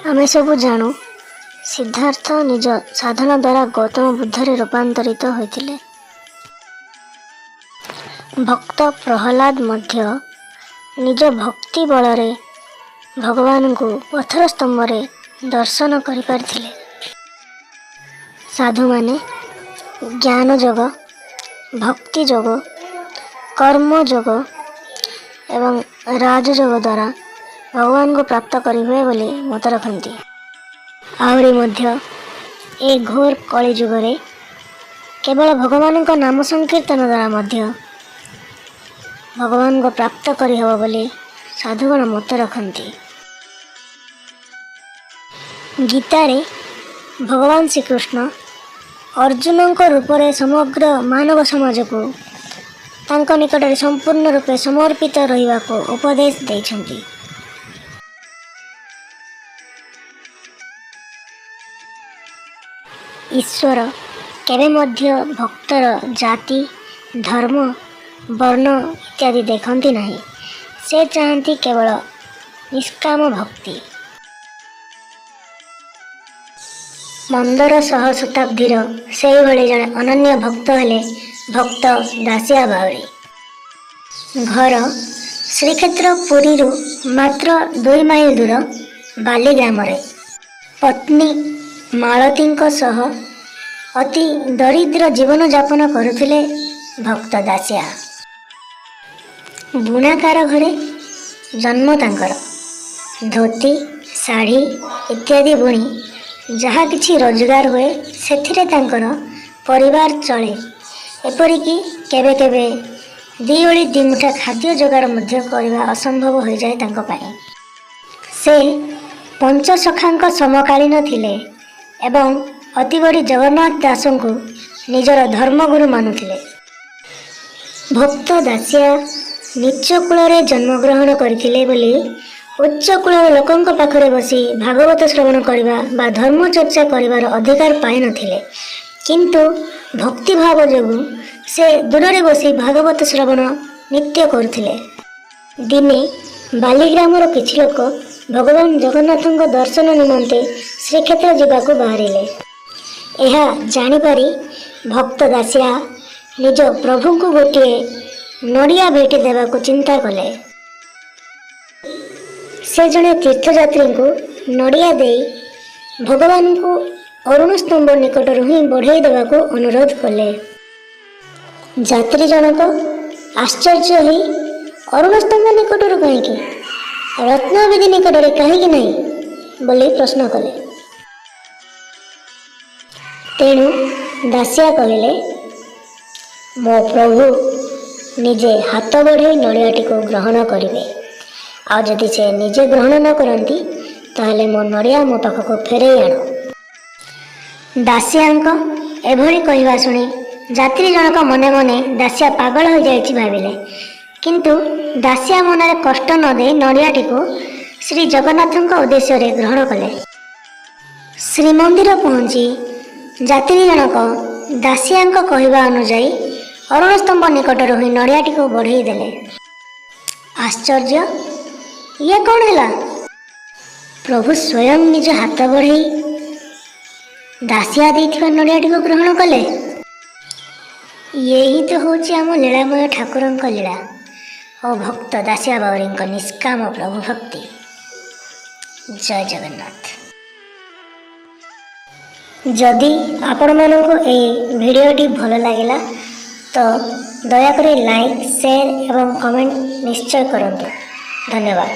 आमे सब जानू सिद्धार्थ निज साधना द्वारा गौतम बुद्धरे रूपांतरित होते। भक्त प्रहलाद मध्य निज भक्ति बलरे भगवान को पत्थर स्तंभरे दर्शन कर पारिथिले। साधु माने ज्ञान जोग, भक्ति जोग, कर्म जोग एवं राजयोग द्वारा भगवान को प्राप्त करेंगे बोली मत रखती। आहरी मध्य ए घोर कली जुगरे केवल भगवान का नाम संकीर्तन द्वारा मध्य भगवान को प्राप्त करहब बोली साधुगण मत रखती। गीतारे भगवान श्रीकृष्ण अर्जुन को रूप में समग्र मानव समाज को तांको निकट में संपूर्ण रूपे समर्पित रहिबा को उपदेश देइछन्ति। ईश्वर केवे मध्य भक्तर जाति, धर्म, वर्ण इत्यादि देखती नहीं। से चाहती केवल निष्काम भक्ति। 1500 शताब्दीर से भली जड़े अनन्य भक्त हेले भक्त दासिया बावरी। घर श्रीक्षेत्र पुरी मात्र 2 माइल दूर बाली ग्राम रे पत्नी मालती सह अति दरिद्र जीवन यापन करुथिले भक्त दासिया। बुणाकार घरे जन्म तांकर। धोती शाढ़ी इत्यादि बुणी जहा किछि रोजगार हुए सेथिरे तांकर परिवार चले। एपरिकी केबे केबे 2 ओଳି 2 मुठा खाद्य जोगाड़ मध्य करवा असंभव हो जाए तांको पाई। से पंचसखांक समकालीन थिले एवं अति बड़ी जगन्नाथ दास को निजर धर्मगुरु मानुथिले। भक्त दासिया नीच कूल जन्मग्रहण करथिले बोली उच्च कूल लोकंक पाखरे बसी भागवत श्रवण करवा बा धर्म चर्चा करिवार अधिकार पाई नथिले। किंतु भक्ति भाव जोगु से दूर बसी भागवत श्रवण नित्य करथिले। दिने बालीग्रामर किछि लोक भगवान जगन्नाथଙ୍କ दर्शन निमंते श्रीक्षेत्र जावाक बाहरिले। यह जानिपारी भक्त दासिया निज प्रभु को गोटे नड़िया भेटी देवाक चिंता कले। से जड़े तीर्थयात्री को नड़िया दे भगवान को अरुण स्तंभ निकट ही बढ़ाई देवाक अनुरोध कले। यात्री जनक आश्चर्य हो अरुण स्तंभ निकट कहीं रत्नवेदी निकट कहीं नहीं बोली प्रश्न कले। तेणु दासिया कहले मो प्रभु निजे हाथ बढ़े नड़ियाटी को ग्रहण करेंगे। आ जदि से निजे ग्रहण न करती ताहले मो नड़िया मो पाखक फेरे आण। दासियांक एभली कहवा शुणी यात्री जनक मने मने दासिया पागल हो जाइछि भाविले। किंतु दासिया मनरे कष्ट न दे नड़ियाटी को श्री जगन्नाथଙ୍କ उद्देश्य रे ग्रहण कले। श्रीमंदिर पहुंची यात्री जनक दासियांक कहवा अनुजाई अरुण स्तंभ निकट ही नड़ियाटी को बढ़ाई देले। आश्चर्य ये कौन है? प्रभु स्वयं निज हाथ बढ़ाई दासिया देथिबा नड़ियाटी को ग्रहण कले। यही तो होची आम लीलामय ठाकुरंक लीला और भक्त दासिया बावरी निष्काम प्रभु भक्ति। जय जगन्नाथ। जदि आपण मानक ए भिडियोटी भल लगिला तो दयाकोरी लाइक, शेयर एवं कमेंट निश्चय करंतु। धन्यवाद।